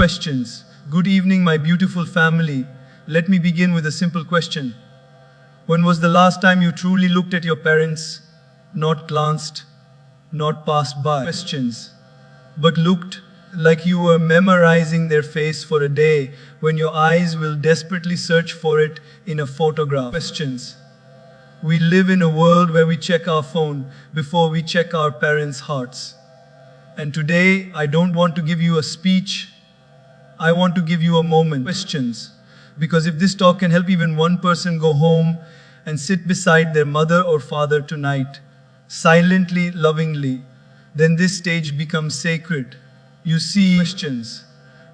Questions. Good evening, my beautiful family. Let me begin with a simple question. When was the last time you truly looked at your parents? Not glanced, not passed by. Questions. But looked like you were memorizing their face for a day when your eyes will desperately search for it in a photograph. Questions. We live in a world where we check our phone before we check our parents' hearts. And today, I don't want to give you a speech. I want to give you a moment. Questions. Because if this talk can help even one person go home and sit beside their mother or father tonight, silently, lovingly, then this stage becomes sacred. You see, questions.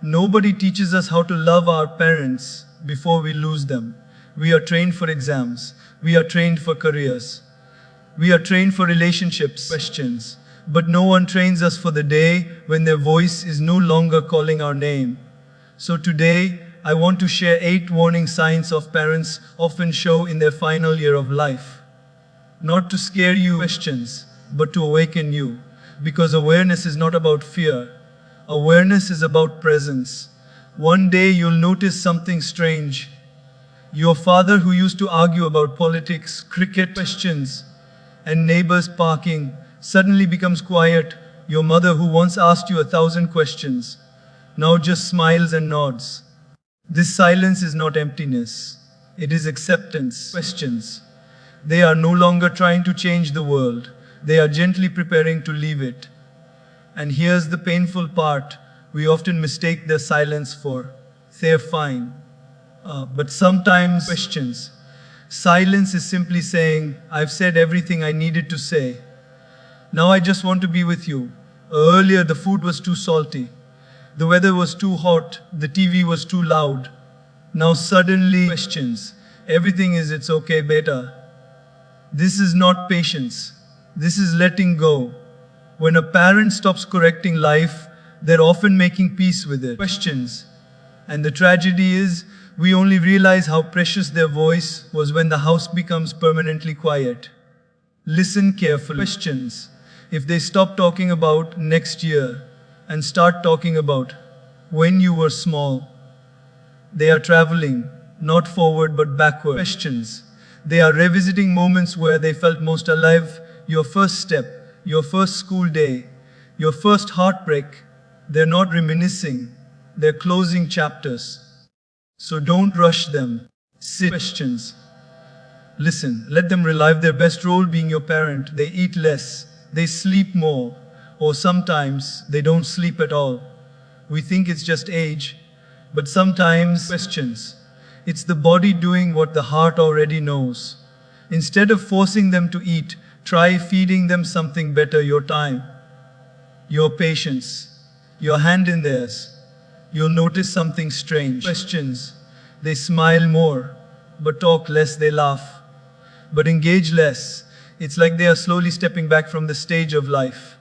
Nobody teaches us how to love our parents before we lose them. We are trained for exams. We are trained for careers. We are trained for relationships. Questions. But no one trains us for the day when their voice is no longer calling our name. So today, I want to share 8 warning signs of parents often show in their final year of life. Not to scare you, questions, but to awaken you. Because awareness is not about fear. Awareness is about presence. One day you'll notice something strange. Your father, who used to argue about politics, cricket, questions, and neighbors parking, suddenly becomes quiet. Your mother, who once asked you 1,000 questions, now just smiles and nods. This silence is not emptiness. It is acceptance. Questions. They are no longer trying to change the world. They are gently preparing to leave it. And here's the painful part. We often mistake their silence for, they're fine. But sometimes, questions. Silence is simply saying, I've said everything I needed to say. Now I just want to be with you. Earlier the food was too salty. The weather was too hot. The TV was too loud. Now suddenly, questions. Everything is it's okay, beta. This is not patience. This is letting go. When a parent stops correcting life, they're often making peace with it. Questions. And the tragedy is, we only realize how precious their voice was when the house becomes permanently quiet. Listen carefully. Questions. If they stop talking about next year and start talking about when you were small, they are traveling, not forward but backward. Questions. They are revisiting moments where they felt most alive, your first step, your first school day, your first heartbreak. They're not reminiscing, they're closing chapters. So don't rush them. Sit. Questions. Listen, let them relive their best role being your parent. They eat less, they sleep more, or sometimes they don't sleep at all. We think it's just age, but sometimes, questions. It's the body doing what the heart already knows. Instead of forcing them to eat, try feeding them something better, your time, your patience, your hand in theirs. You'll notice something strange. Questions. They smile more, but talk less. They laugh, but engage less. It's like they are slowly stepping back from the stage of life.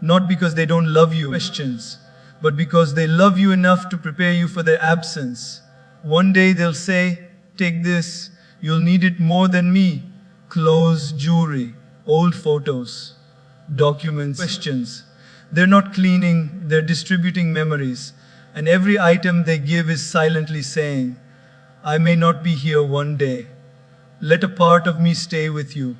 Not because they don't love you, questions, but because they love you enough to prepare you for their absence. One day they'll say, take this, you'll need it more than me. Clothes, jewelry, old photos, documents, questions. They're not cleaning, they're distributing memories. And every item they give is silently saying, I may not be here one day. Let a part of me stay with you.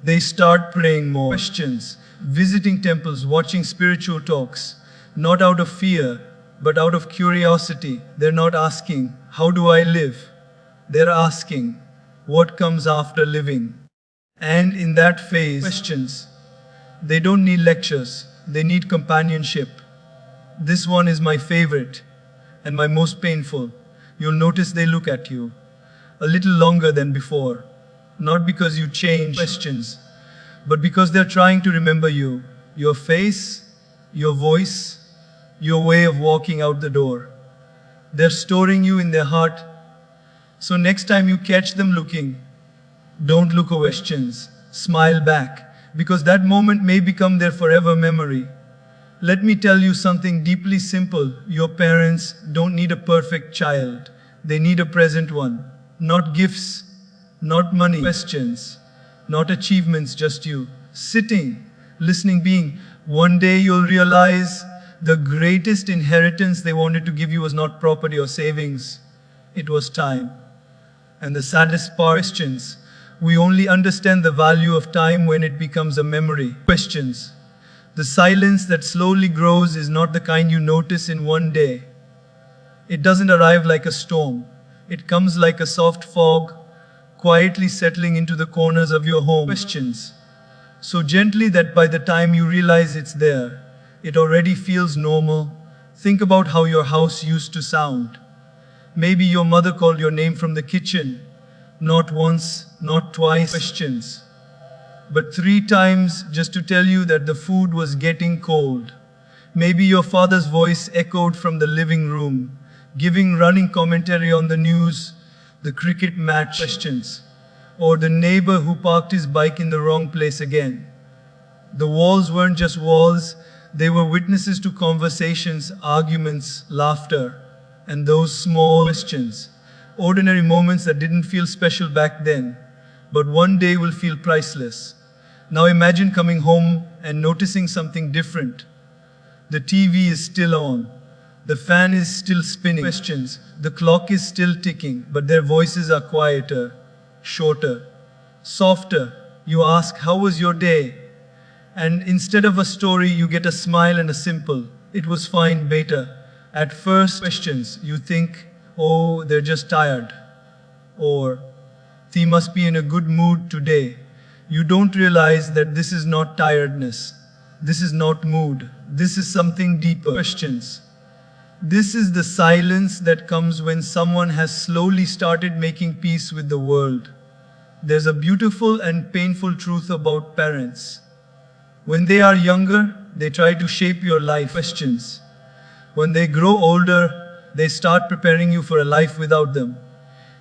They start praying more. Questions. Visiting temples, watching spiritual talks. Not out of fear, but out of curiosity. They're not asking, how do I live? They're asking, what comes after living? And in that phase, questions. They don't need lectures, they need companionship. This one is my favorite and my most painful. You'll notice they look at you a little longer than before. Not because you change, questions, but because they're trying to remember you. Your face, your voice, your way of walking out the door. They're storing you in their heart. So next time you catch them looking, don't look away. Questions. Smile back. Because that moment may become their forever memory. Let me tell you something deeply simple. Your parents don't need a perfect child. They need a present one. Not gifts, not money. Questions, not achievements, just you. Sitting, listening, being. One day you'll realize The greatest inheritance they wanted to give you was not property or savings, it was time. And the saddest part, questions. We only understand the value of time when it becomes a memory. Questions. The silence that slowly grows is not the kind you notice in one day. It doesn't arrive like a storm. It comes like a soft fog, quietly settling into the corners of your home. Questions. So gently that by the time you realize it's there, it already feels normal. Think about how your house used to sound. Maybe your mother called your name from the kitchen. Not once, not twice. Questions. But 3 times just to tell you that the food was getting cold. Maybe your father's voice echoed from the living room, giving running commentary on the news, the cricket match. Questions. Or the neighbor who parked his bike in the wrong place again. The walls weren't just walls, they were witnesses to conversations, arguments, laughter, and those small questions. Ordinary moments that didn't feel special back then, but one day will feel priceless. Now imagine coming home and noticing something different. The TV is still on. The fan is still spinning. Questions. The clock is still ticking, but their voices are quieter, shorter, softer. You ask, how was your day? And instead of a story, you get a smile and a simple, it was fine, beta. At first, questions. You think, oh, they're just tired. Or, they must be in a good mood today. You don't realize that this is not tiredness. This is not mood. This is something deeper. Questions. This is the silence that comes when someone has slowly started making peace with the world. There's a beautiful and painful truth about parents. When they are younger, they try to shape your life. Questions. When they grow older, they start preparing you for a life without them.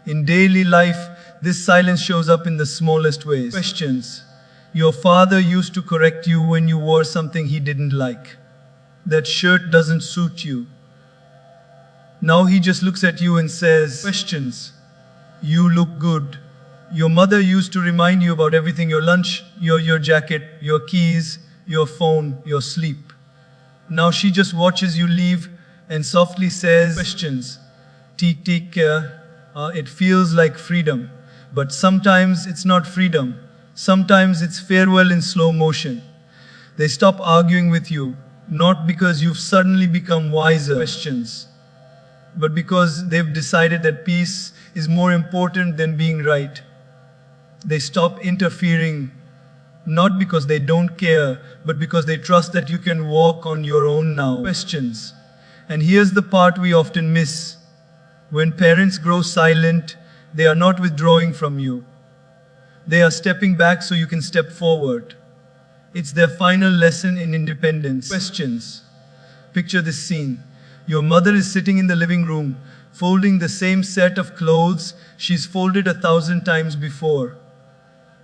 In daily life, this silence shows up in the smallest ways. Questions. Your father used to correct you when you wore something he didn't like. That shirt doesn't suit you. Now he just looks at you and says, questions. You look good. Your mother used to remind you about everything, your lunch, your jacket, your keys, your phone, your sleep. Now she just watches you leave and softly says, questions. Take care. It feels like freedom. But sometimes it's not freedom. Sometimes it's farewell in slow motion. They stop arguing with you, not because you've suddenly become wiser. Questions. But because they've decided that peace is more important than being right. They stop interfering, not because they don't care, but because they trust that you can walk on your own now. Questions. And here's the part we often miss. When parents grow silent, they are not withdrawing from you. They are stepping back so you can step forward. It's their final lesson in independence. Questions. Picture this scene. Your mother is sitting in the living room, folding the same set of clothes she's folded 1,000 times before.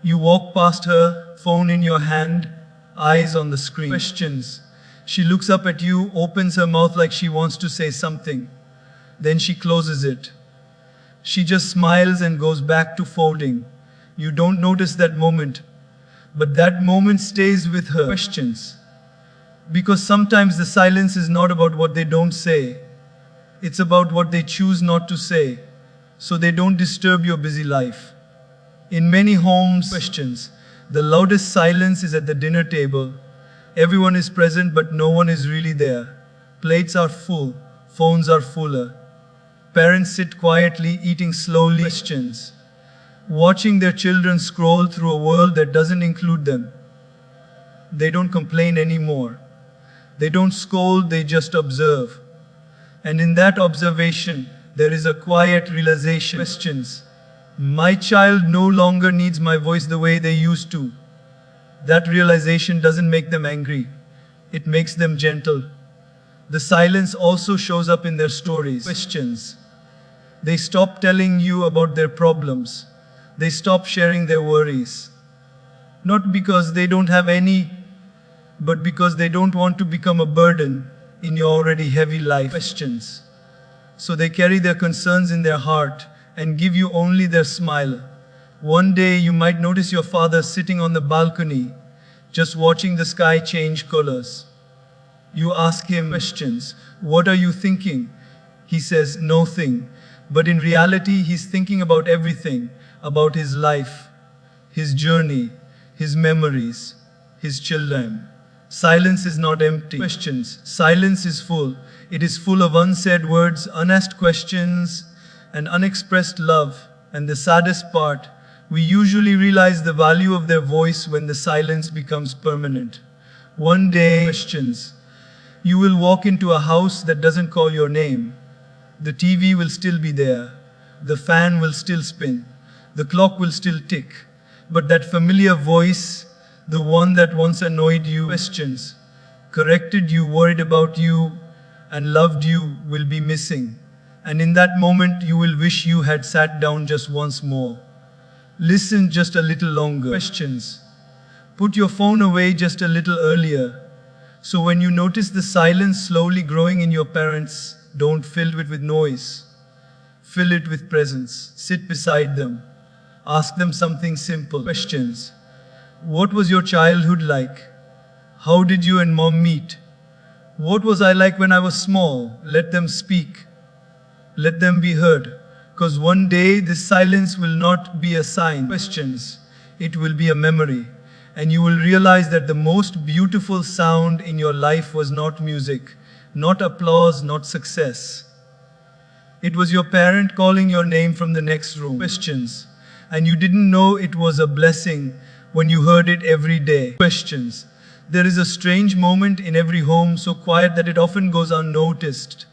You walk past her, phone in your hand, eyes on the screen. Questions. She looks up at you, opens her mouth like she wants to say something. Then she closes it. She just smiles and goes back to folding. You don't notice that moment, but that moment stays with her. Questions. Because sometimes the silence is not about what they don't say. It's about what they choose not to say, so they don't disturb your busy life. In many homes, questions. The loudest silence is at the dinner table. Everyone is present, but no one is really there. Plates are full, phones are fuller. Parents sit quietly, eating slowly. Questions. Watching their children scroll through a world that doesn't include them. They don't complain anymore. They don't scold, they just observe. And in that observation, there is a quiet realization. Questions. My child no longer needs my voice the way they used to. That realization doesn't make them angry. It makes them gentle. The silence also shows up in their stories. Questions. They stop telling you about their problems. They stop sharing their worries. Not because they don't have any, but because they don't want to become a burden in your already heavy life. Questions. So they carry their concerns in their heart and give you only their smile. One day you might notice your father sitting on the balcony, just watching the sky change colors. You ask him questions. What are you thinking? He says, nothing. But in reality, he's thinking about everything, about his life, his journey, his memories, his children. Silence is not empty. Questions. Silence is full. It is full of unsaid words, unasked questions, and unexpressed love. And the saddest part, we usually realize the value of their voice when the silence becomes permanent. One day, questions. You will walk into a house that doesn't call your name. The TV will still be there. The fan will still spin. The clock will still tick. But that familiar voice, the one that once annoyed you, questions, corrected you, worried about you, and loved you, will be missing. And in that moment, you will wish you had sat down just once more. Listen just a little longer. Questions. Put your phone away just a little earlier. So when you notice the silence slowly growing in your parents, don't fill it with noise. Fill it with presence. Sit beside them. Ask them something simple. Questions. What was your childhood like? How did you and mom meet? What was I like when I was small? Let them speak. Let them be heard. Because one day this silence will not be a sign. Questions. It will be a memory. And you will realize that the most beautiful sound in your life was not music, not applause, not success. It was your parent calling your name from the next room. Questions. And you didn't know it was a blessing when you heard it every day. Questions. There is a strange moment in every home, so quiet that it often goes unnoticed.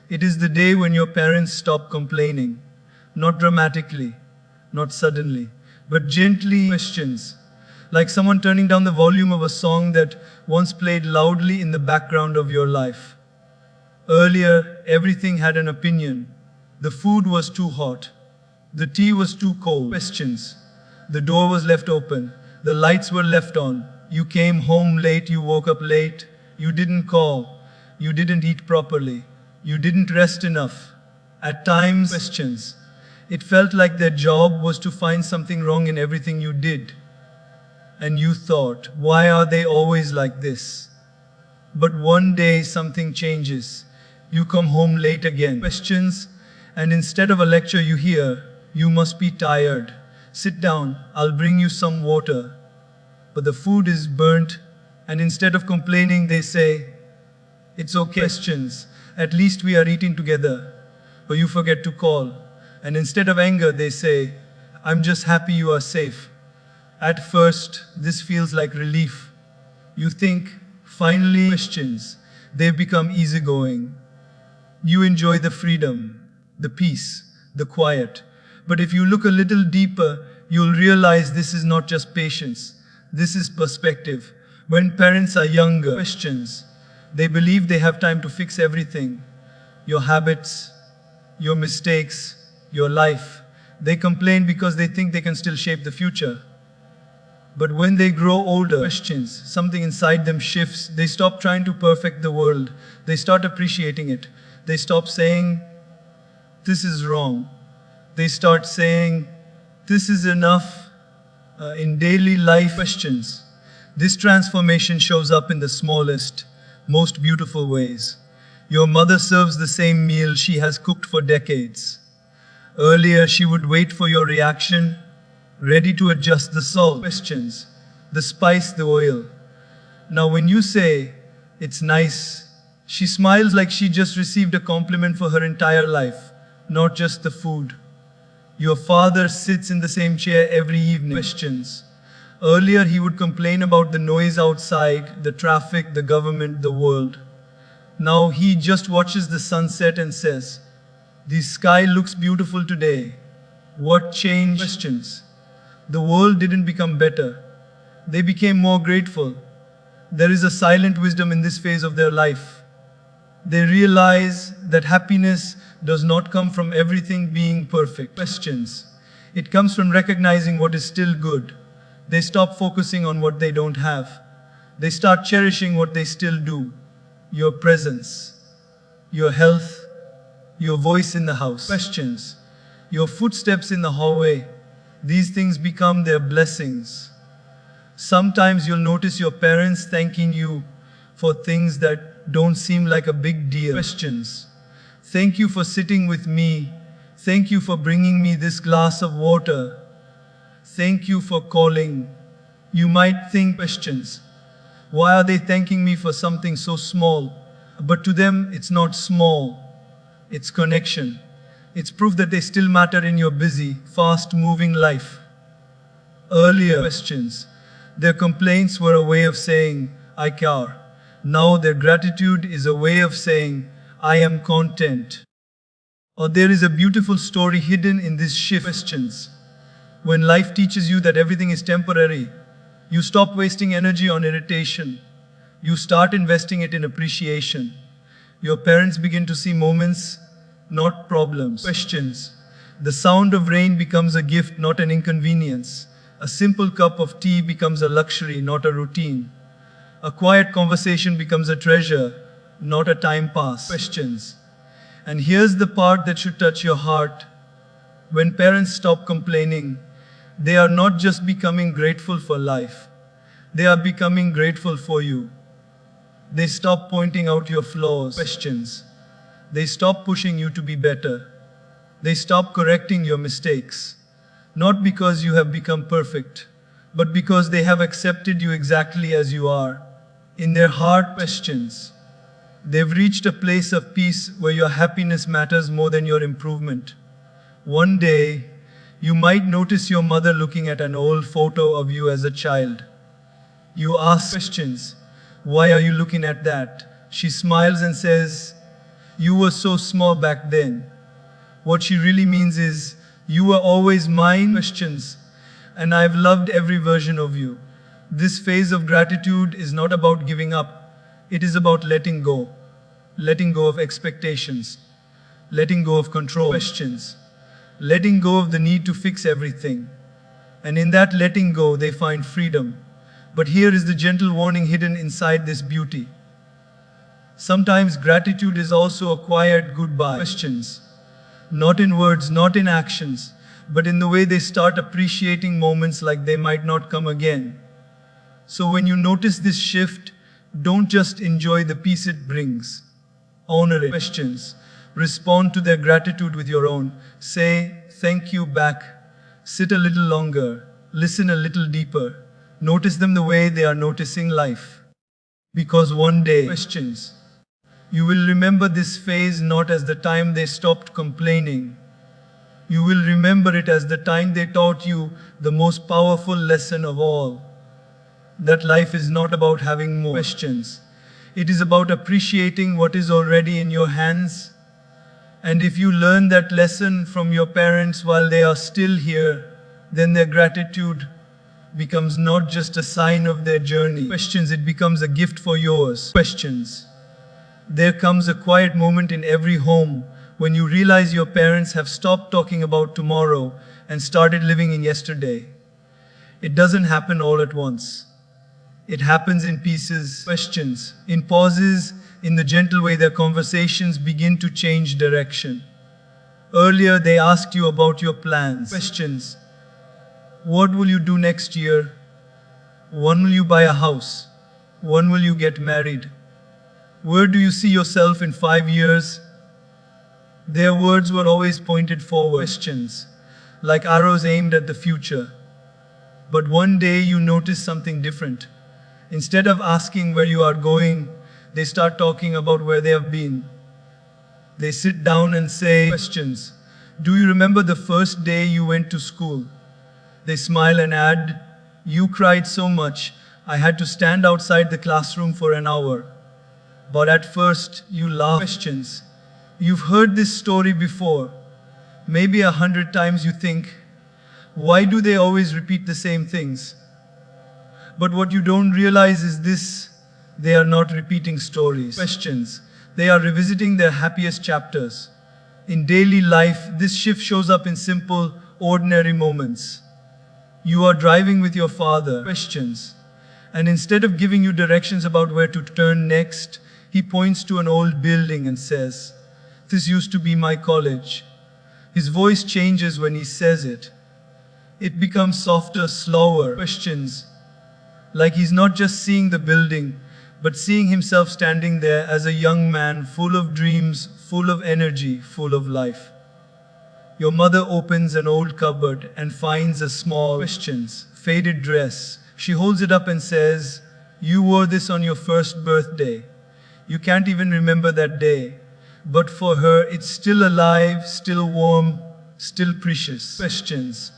It is the day when your parents stop complaining. Not dramatically, not suddenly, but gently. Questions. Like someone turning down the volume of a song that once played loudly in the background of your life. Earlier, everything had an opinion. The food was too hot. The tea was too cold. Questions. The door was left open. The lights were left on. You came home late, you woke up late. You didn't call. You didn't eat properly. You didn't rest enough. At times, questions. It felt like their job was to find something wrong in everything you did. And you thought, why are they always like this? But one day something changes. You come home late again. Questions, and instead of a lecture you hear, you must be tired. Sit down, I'll bring you some water. But the food is burnt, and instead of complaining, they say, it's okay. Questions, at least we are eating together. But you forget to call. And instead of anger, they say, I'm just happy you are safe. At first, this feels like relief. You think, finally, questions. They've become easygoing. You enjoy the freedom, the peace, the quiet. But if you look a little deeper, you'll realize this is not just patience. This is perspective. When parents are younger, questions. They believe they have time to fix everything. Your habits, your mistakes, your life. They complain because they think they can still shape the future. But when they grow older, questions, something inside them shifts. They stop trying to perfect the world. They start appreciating it. They stop saying, this is wrong. They start saying, this is enough. In daily life, questions. This transformation shows up in the smallest, most beautiful ways. Your mother serves the same meal she has cooked for decades. Earlier, she would wait for your reaction, ready to adjust the salt. Questions. The spice, the oil. Now when you say, it's nice, she smiles like she just received a compliment for her entire life, not just the food. Your father sits in the same chair every evening. Questions. Earlier he would complain about the noise outside, the traffic, the government, the world. Now he just watches the sunset and says, the sky looks beautiful today. What changed? Questions. The world didn't become better. They became more grateful. There is a silent wisdom in this phase of their life. They realize that happiness does not come from everything being perfect. Questions. It comes from recognizing what is still good. They stop focusing on what they don't have. They start cherishing what they still do. Your presence, your health, your voice in the house. Questions. Your footsteps in the hallway. These things become their blessings. Sometimes you'll notice your parents thanking you for things that don't seem like a big deal. Questions. Thank you for sitting with me. Thank you for bringing me this glass of water. Thank you for calling. You might think questions. Why are they thanking me for something so small? But to them, it's not small. It's connection. It's proof that they still matter in your busy, fast-moving life. Earlier questions. Their complaints were a way of saying, I care. Now their gratitude is a way of saying, I am content. Or there is a beautiful story hidden in these shift. Questions. When life teaches you that everything is temporary, you stop wasting energy on irritation. You start investing it in appreciation. Your parents begin to see moments, not problems. Questions. The sound of rain becomes a gift, not an inconvenience. A simple cup of tea becomes a luxury, not a routine. A quiet conversation becomes a treasure, not a time pass. Questions. And here's the part that should touch your heart. When parents stop complaining, they are not just becoming grateful for life. They are becoming grateful for you. They stop pointing out your flaws. Questions. They stop pushing you to be better. They stop correcting your mistakes. Not because you have become perfect, but because they have accepted you exactly as you are. In their heart. Questions. They've reached a place of peace where your happiness matters more than your improvement. One day, you might notice your mother looking at an old photo of you as a child. You ask questions. Why are you looking at that? She smiles and says, you were so small back then. What she really means is, you were always mine. Questions. And I've loved every version of you. This phase of gratitude is not about giving up. It is about letting go. Letting go of expectations. Letting go of control. Questions. Letting go of the need to fix everything. And in that letting go, they find freedom. But here is the gentle warning hidden inside this beauty. Sometimes gratitude is also a quiet goodbye. Questions. Not in words, not in actions, but in the way they start appreciating moments like they might not come again. So when you notice this shift, don't just enjoy the peace it brings. Honor it. Questions. Respond to their gratitude with your own. Say, thank you back. Sit a little longer. Listen a little deeper. Notice them the way they are noticing life. Because one day, questions. You will remember this phase not as the time they stopped complaining. You will remember it as the time they taught you the most powerful lesson of all. That life is not about having more. Questions. It is about appreciating what is already in your hands. And if you learn that lesson from your parents while they are still here, then their gratitude becomes not just a sign of their journey. Questions, it becomes a gift for yours. Questions. There comes a quiet moment in every home when you realize your parents have stopped talking about tomorrow and started living in yesterday. It doesn't happen all at once. It happens in pieces. Questions. In pauses, in the gentle way their conversations begin to change direction. Earlier they asked you about your plans. Questions. What will you do next year? When will you buy a house? When will you get married? Where do you see yourself in 5 years? Their words were always pointed forward. Questions, like arrows aimed at the future. But one day you notice something different. Instead of asking where you are going, they start talking about where they have been. They sit down and say, questions. Do you remember the first day you went to school? They smile and add, you cried so much, I had to stand outside the classroom for an hour. But at first, you laugh. Questions. You've heard this story before. Maybe 100 times you think, why do they always repeat the same things? But what you don't realize is this, they are not repeating stories. Questions. They are revisiting their happiest chapters. In daily life, this shift shows up in simple, ordinary moments. You are driving with your father. Questions. And instead of giving you directions about where to turn next, he points to an old building and says, this used to be my college. His voice changes when he says it. It becomes softer, slower. Questions. Like he's not just seeing the building, but seeing himself standing there as a young man full of dreams, full of energy, full of life. Your mother opens an old cupboard and finds a small, questions, faded dress. She holds it up and says, "You wore this on your first birthday. You can't even remember that day. But for her, it's still alive, still warm, still precious." Questions.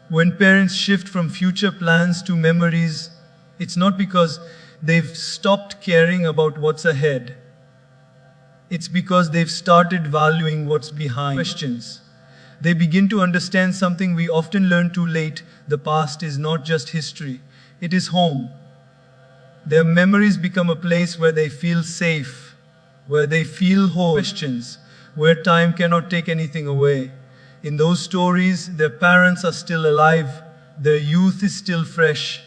When parents shift from future plans to memories, it's not because they've stopped caring about what's ahead. It's because they've started valuing what's behind. Questions. They begin to understand something we often learn too late. The past is not just history, it is home. Their memories become a place where they feel safe, where they feel whole. Questions. Where time cannot take anything away. In those stories, their parents are still alive, their youth is still fresh,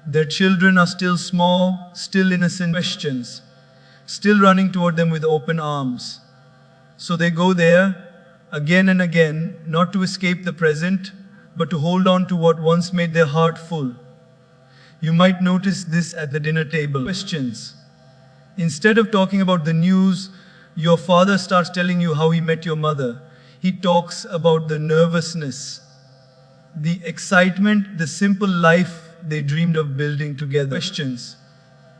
their children are still small, still innocent. Questions. Still running toward them with open arms. So they go there, again and again, not to escape the present, but to hold on to what once made their heart full. You might notice this at the dinner table. Questions. Instead of talking about the news, your father starts telling you how he met your mother. He talks about the nervousness, the excitement, the simple life they dreamed of building together. Questions.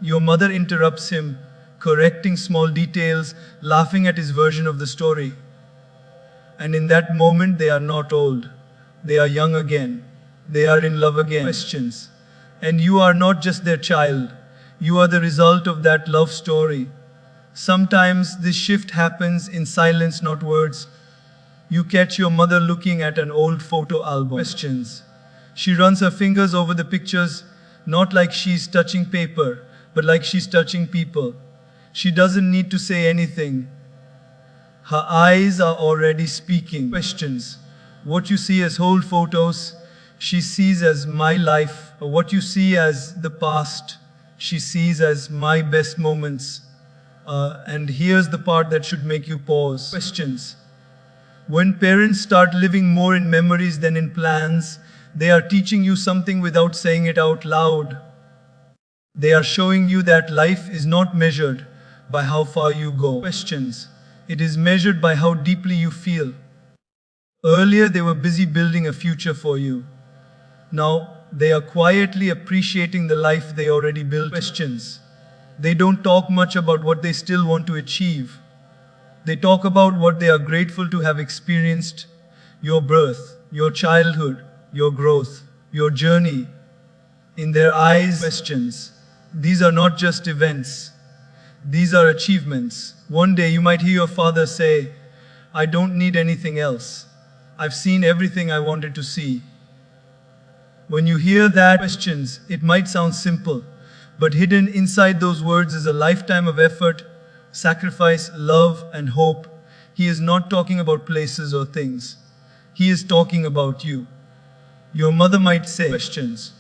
Your mother interrupts him, correcting small details, laughing at his version of the story. And in that moment, they are not old. They are young again. They are in love again. Questions. And you are not just their child. You are the result of that love story. Sometimes this shift happens in silence, not words. You catch your mother looking at an old photo album. Questions. She runs her fingers over the pictures, not like she's touching paper, but like she's touching people. She doesn't need to say anything. Her eyes are already speaking. Questions. What you see as old photos, she sees as my life. Or what you see as the past, she sees as my best moments. And here's the part that should make you pause. Questions. When parents start living more in memories than in plans, they are teaching you something without saying it out loud. They are showing you that life is not measured by how far you go. Questions. It is measured by how deeply you feel. Earlier, they were busy building a future for you. Now, they are quietly appreciating the life they already built. Questions. They don't talk much about what they still want to achieve. They talk about what they are grateful to have experienced. Your birth, your childhood, your growth, your journey. In their eyes, questions. These are not just events. These are achievements. One day you might hear your father say, "I don't need anything else. I've seen everything I wanted to see." When you hear that, questions, it might sound simple, but hidden inside those words is a lifetime of effort, sacrifice, love, and hope. He is not talking about places or things. He is talking about you. Your mother might say, questions,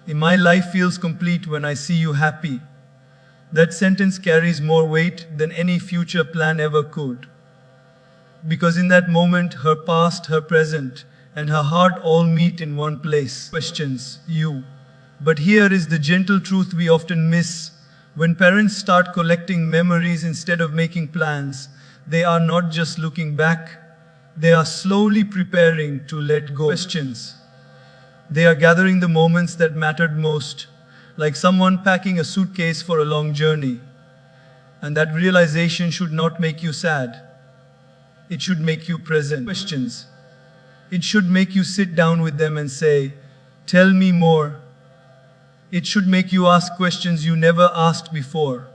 "My life feels complete when I see you happy." That sentence carries more weight than any future plan ever could. Because in that moment, her past, her present, and her heart all meet in one place. Questions, you. But here is the gentle truth we often miss. When parents start collecting memories instead of making plans, they are not just looking back, they are slowly preparing to let go. Questions. They are gathering the moments that mattered most, like someone packing a suitcase for a long journey. And that realization should not make you sad. It should make you present. Questions. It should make you sit down with them and say, "Tell me more." It should make you ask questions you never asked before.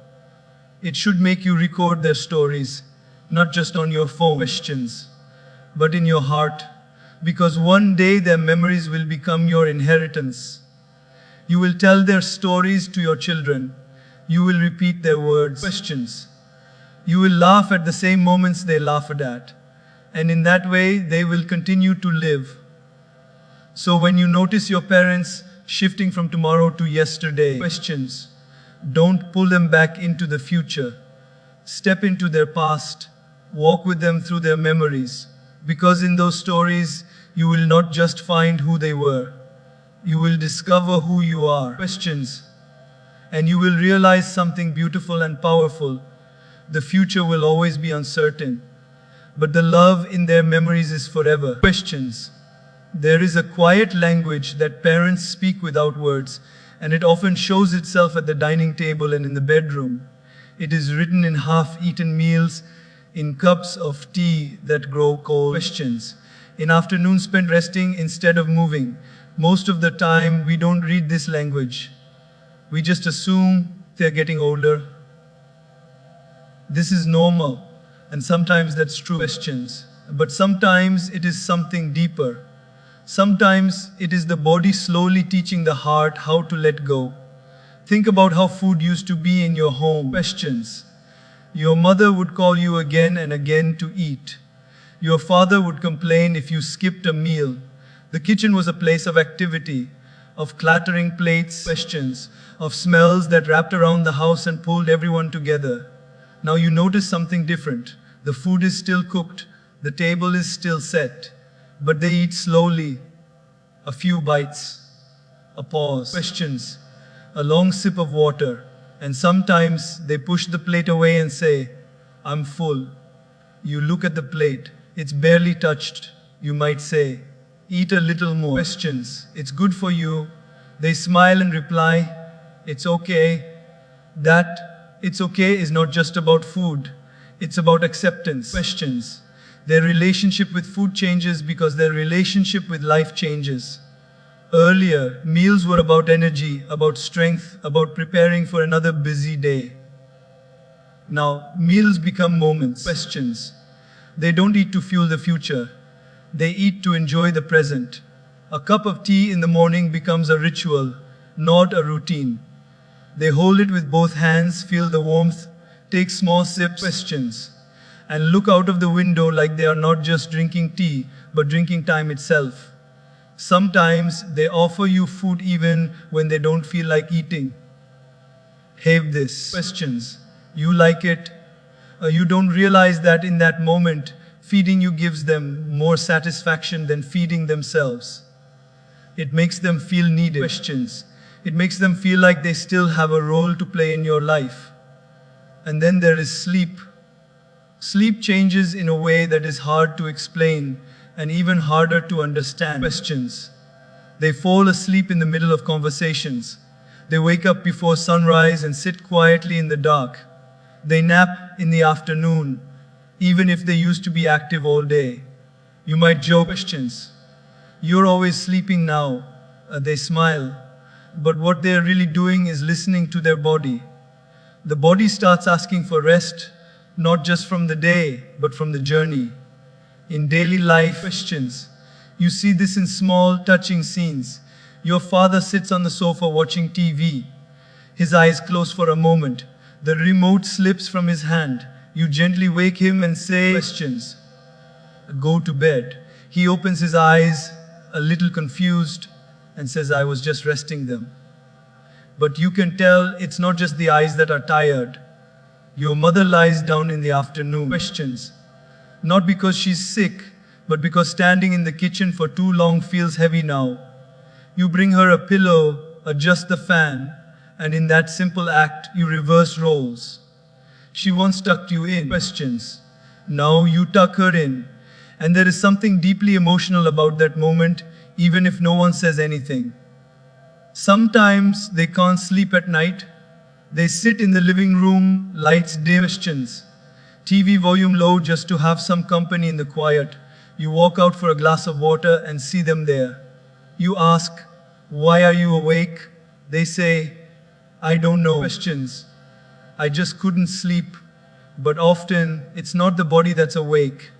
It should make you record their stories, not just on your phone. Questions, but in your heart, because one day their memories will become your inheritance. You will tell their stories to your children. You will repeat their words. Questions. You will laugh at the same moments they laughed at. And in that way, they will continue to live. So when you notice your parents shifting from tomorrow to yesterday, questions, don't pull them back into the future. Step into their past. Walk with them through their memories. Because in those stories, you will not just find who they were. You will discover who you are. Questions. And you will realize something beautiful and powerful. The future will always be uncertain, but the love in their memories is forever. Questions. There is a quiet language that parents speak without words, and it often shows itself at the dining table and in the bedroom. It is written in half-eaten meals, in cups of tea that grow cold. Questions. In afternoons spent resting instead of moving. Most of the time, we don't read this language. We just assume they're getting older. This is normal, and sometimes that's true. Questions. But sometimes it is something deeper. Sometimes it is the body slowly teaching the heart how to let go. Think about how food used to be in your home. Questions. Your mother would call you again and again to eat. Your father would complain if you skipped a meal. The kitchen was a place of activity, of clattering plates. Questions. Of smells that wrapped around the house and pulled everyone together. Now you notice something different. The food is still cooked, the table is still set, but they eat slowly. A few bites, a pause. Questions. A long sip of water, and sometimes they push the plate away and say, "I'm full." You look at the plate, it's barely touched. You might say, "Eat a little more." Questions. It's good for you. They smile and reply, "It's okay." That "it's okay" is not just about food, it's about acceptance. Questions. Their relationship with food changes because their relationship with life changes. Earlier, meals were about energy, about strength, about preparing for another busy day. Now, meals become moments. Questions. They don't eat to fuel the future. They eat to enjoy the present. A cup of tea in the morning becomes a ritual, not a routine. They hold it with both hands, feel the warmth, take small sips. Questions. And look out of the window like they are not just drinking tea, but drinking time itself. Sometimes they offer you food even when they don't feel like eating. Have this. Questions. You like it? You don't realize that in that moment, feeding you gives them more satisfaction than feeding themselves. It makes them feel needed. Questions. It makes them feel like they still have a role to play in your life. And then there is sleep. Sleep changes in a way that is hard to explain and even harder to understand. Questions. They fall asleep in the middle of conversations. They wake up before sunrise and sit quietly in the dark. They nap in the afternoon, even if they used to be active all day. You might joke. Questions. You're always sleeping now. They smile. But what they're really doing is listening to their body. The body starts asking for rest, not just from the day, but from the journey. In daily life. Questions. You see this in small, touching scenes. Your father sits on the sofa watching TV. His eyes close for a moment. The remote slips from his hand. You gently wake him and say, "Questions. Go to bed." He opens his eyes, a little confused, and says, "I was just resting them." But you can tell it's not just the eyes that are tired. Your mother lies down in the afternoon. Questions. Not because she's sick, but because standing in the kitchen for too long feels heavy now. You bring her a pillow, adjust the fan, and in that simple act, you reverse roles. She once tucked you in. Questions. Now you tuck her in. And there is something deeply emotional about that moment, even if no one says anything. Sometimes they can't sleep at night. They sit in the living room, lights dim. Questions. TV volume low just to have some company in the quiet. You walk out for a glass of water and see them there. You ask, "Why are you awake?" They say, "I don't know." Questions. I just couldn't sleep. But often, it's not the body that's awake.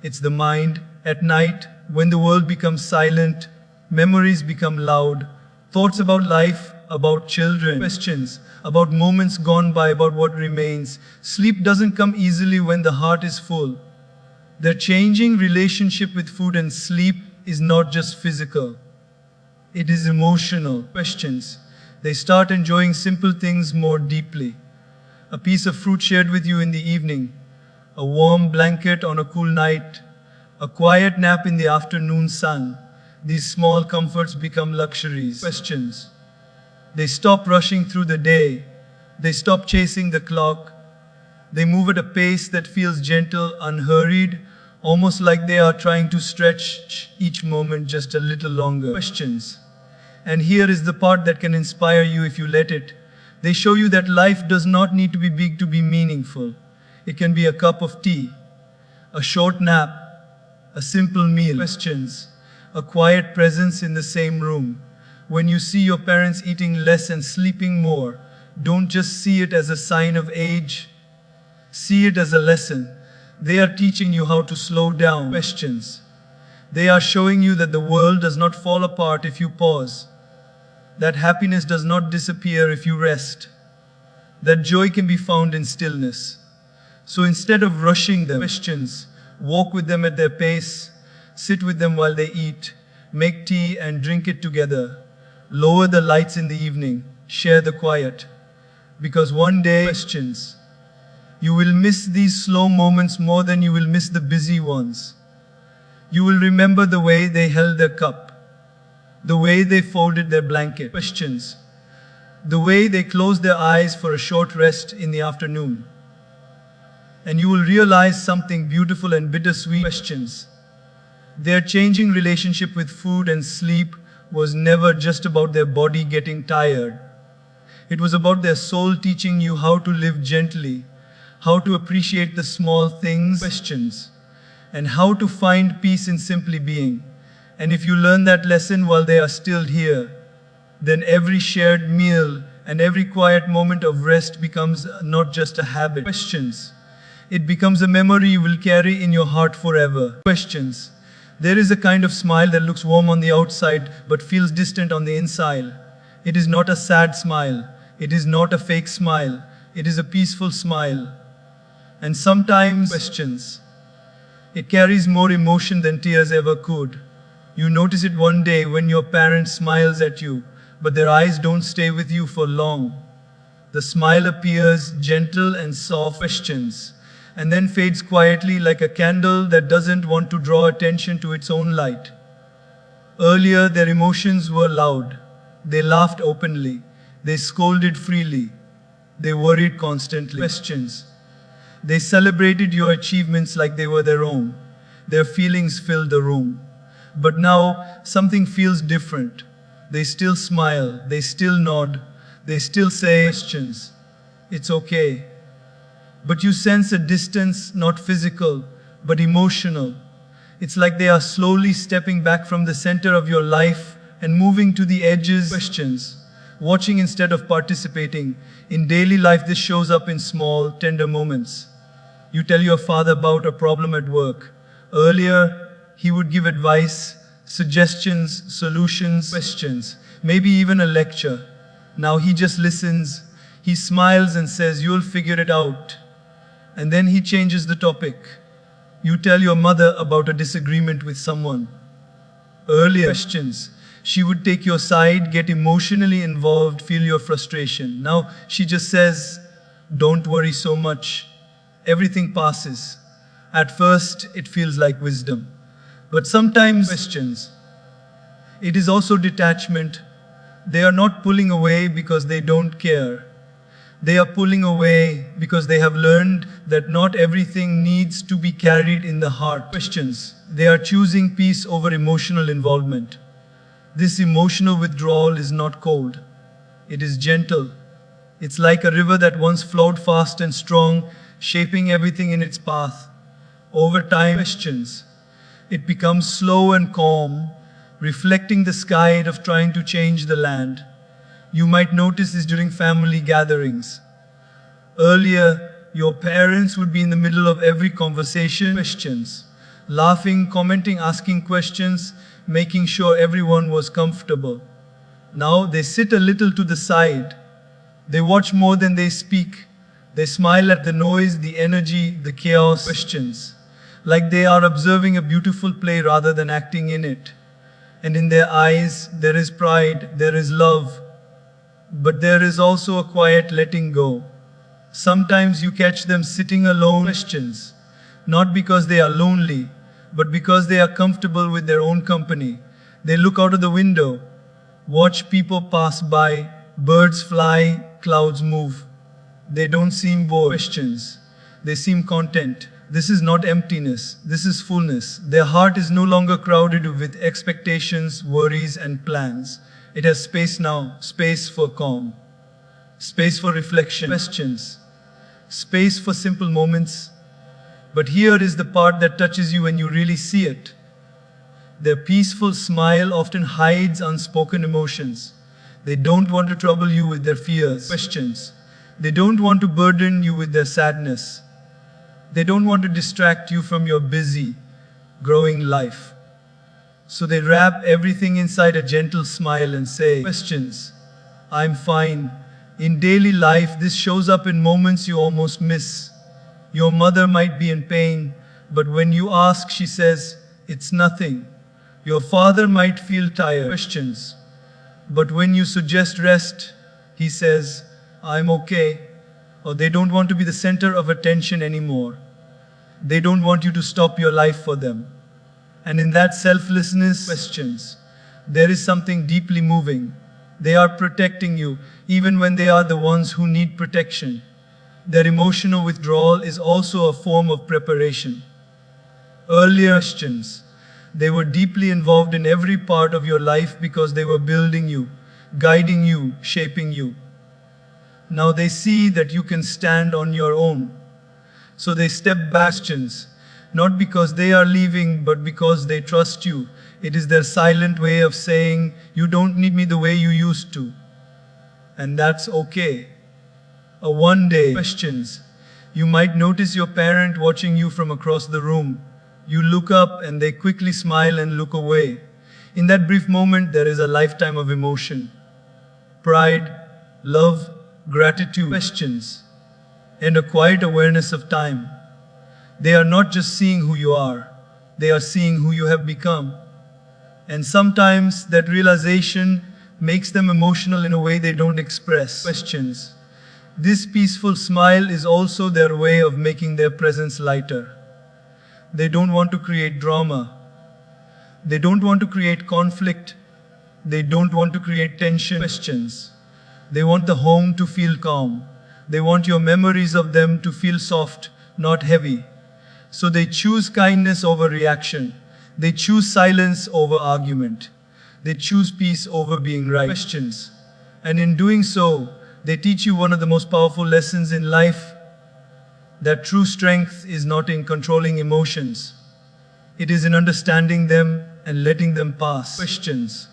It's the mind. At night, when the world becomes silent, memories become loud. Thoughts about life, about children. Questions. About moments gone by, about what remains. Sleep doesn't come easily when the heart is full. Their changing relationship with food and sleep is not just physical. It is emotional. Questions. They start enjoying simple things more deeply. A piece of fruit shared with you in the evening, a warm blanket on a cool night, a quiet nap in the afternoon sun. These small comforts become luxuries. Questions. They stop rushing through the day. They stop chasing the clock. They move at a pace that feels gentle, unhurried, almost like they are trying to stretch each moment just a little longer. Questions. And here is the part that can inspire you if you let it. They show you that life does not need to be big to be meaningful. It can be a cup of tea, a short nap, a simple meal. Questions. A quiet presence in the same room. When you see your parents eating less and sleeping more, don't just see it as a sign of age. See it as a lesson. They are teaching you how to slow down. Questions. They are showing you that the world does not fall apart if you pause. That happiness does not disappear if you rest. That joy can be found in stillness. So instead of rushing them, questions, walk with them at their pace, sit with them while they eat, make tea and drink it together, lower the lights in the evening, share the quiet. Because one day, questions, you will miss these slow moments more than you will miss the busy ones. You will remember the way they held their cup, the way they folded their blanket. Questions, the way they closed their eyes for a short rest in the afternoon. And you will realize something beautiful and bittersweet. Questions, their changing relationship with food and sleep was never just about their body getting tired. It was about their soul teaching you how to live gently, how to appreciate the small things. Questions, and how to find peace in simply being. And if you learn that lesson while they are still here, then every shared meal and every quiet moment of rest becomes not just a habit. Questions, it becomes a memory you will carry in your heart forever. Questions, there is a kind of smile that looks warm on the outside but feels distant on the inside. It is not a sad smile. It is not a fake smile. It is a peaceful smile. And sometimes, questions, it carries more emotion than tears ever could. You notice it one day when your parent smiles at you, but their eyes don't stay with you for long. The smile appears gentle and soft. Questions, and then fades quietly like a candle that doesn't want to draw attention to its own light. Earlier, their emotions were loud. They laughed openly. They scolded freely. They worried constantly. Questions, they celebrated your achievements like they were their own. Their feelings filled the room. But now, something feels different. They still smile. They still nod. They still say, questions, it's okay. But you sense a distance, not physical, but emotional. It's like they are slowly stepping back from the center of your life and moving to the edges. Questions, watching instead of participating. In daily life, this shows up in small, tender moments. You tell your father about a problem at work. Earlier, he would give advice, suggestions, solutions, questions, maybe even a lecture. Now he just listens. He smiles and says, you'll figure it out. And then he changes the topic. You tell your mother about a disagreement with someone. Earlier, questions, she would take your side, get emotionally involved, feel your frustration. Now she just says, don't worry so much. Everything passes. At first, it feels like wisdom. But sometimes, questions, it is also detachment. They are not pulling away because they don't care. They are pulling away because they have learned that not everything needs to be carried in the heart. Questions, they are choosing peace over emotional involvement. This emotional withdrawal is not cold. It is gentle. It's like a river that once flowed fast and strong, shaping everything in its path. Over time, questions, it becomes slow and calm, reflecting the sky of trying to change the land. You might notice this during family gatherings. Earlier, your parents would be in the middle of every conversation. Questions, laughing, commenting, asking questions, making sure everyone was comfortable. Now they sit a little to the side. They watch more than they speak. They smile at the noise, the energy, the chaos. Questions, like they are observing a beautiful play rather than acting in it. And in their eyes, there is pride, there is love. But there is also a quiet letting go. Sometimes you catch them sitting alone. Questions, not because they are lonely, but because they are comfortable with their own company. They look out of the window, watch people pass by, Birds fly, clouds move. They don't seem bored. Questions. They seem content. This is not emptiness, this is fullness. Their heart is no longer crowded with expectations, worries, and plans. It has space now, space for calm, space for reflection, questions, space for simple moments. But here is the part that touches you when you really see it. Their peaceful smile often hides unspoken emotions. They don't want to trouble you with their fears, questions. They don't want to burden you with their sadness. They don't want to distract you from your busy, growing life. So they wrap everything inside a gentle smile and say, questions, I'm fine. In daily life, this shows up in moments you almost miss. Your mother might be in pain, but when you ask, she says, it's nothing. Your father might feel tired, questions. But when you suggest rest, he says, I'm okay. Or they don't want to be the center of attention anymore. They don't want you to stop your life for them. And in that selflessness, questions, there is something deeply moving. They are protecting you, even when they are the ones who need protection. Their emotional withdrawal is also a form of preparation. Earlier questions, they were deeply involved in every part of your life because they were building you, guiding you, shaping you. Now they see that you can stand on your own. So they step back, not because they are leaving, but because they trust you. It is their silent way of saying, you don't need me the way you used to. And that's okay. One day, questions, you might notice your parent watching you from across the room. You look up and they quickly smile and look away. In that brief moment, there is a lifetime of emotion. Pride, love, gratitude, questions, and a quiet awareness of time. They are not just seeing who you are, they are seeing who you have become. And sometimes that realization makes them emotional in a way they don't express. Questions. This peaceful smile is also their way of making their presence lighter. They don't want to create drama. They don't want to create conflict. They don't want to create tension. Questions. They want the home to feel calm. They want your memories of them to feel soft, not heavy. So they choose kindness over reaction. They choose silence over argument. They choose peace over being right. Questions. And in doing so, they teach you one of the most powerful lessons in life, that true strength is not in controlling emotions. It is in understanding them and letting them pass. Questions.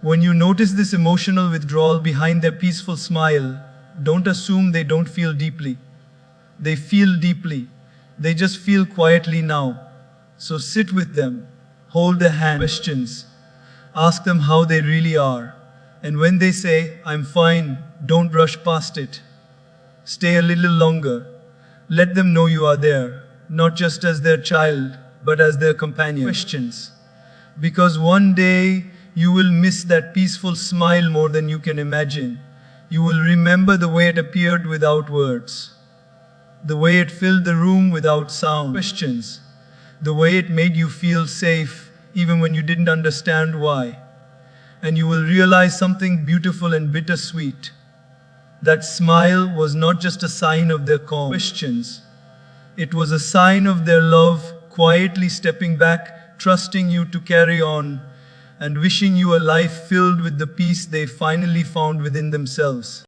When you notice this emotional withdrawal behind their peaceful smile, don't assume they don't feel deeply. They feel deeply. They just feel quietly now. So sit with them. Hold their hand. Questions. Ask them how they really are. And when they say, I'm fine, don't rush past it. Stay a little longer. Let them know you are there, not just as their child, but as their companion. Questions. Because one day, you will miss that peaceful smile more than you can imagine. You will remember the way it appeared without words. The way it filled the room without sound. Questions. The way it made you feel safe, even when you didn't understand why. And you will realize something beautiful and bittersweet. That smile was not just a sign of their calm. Questions. It was a sign of their love, quietly stepping back, trusting you to carry on, and wishing you a life filled with the peace they finally found within themselves.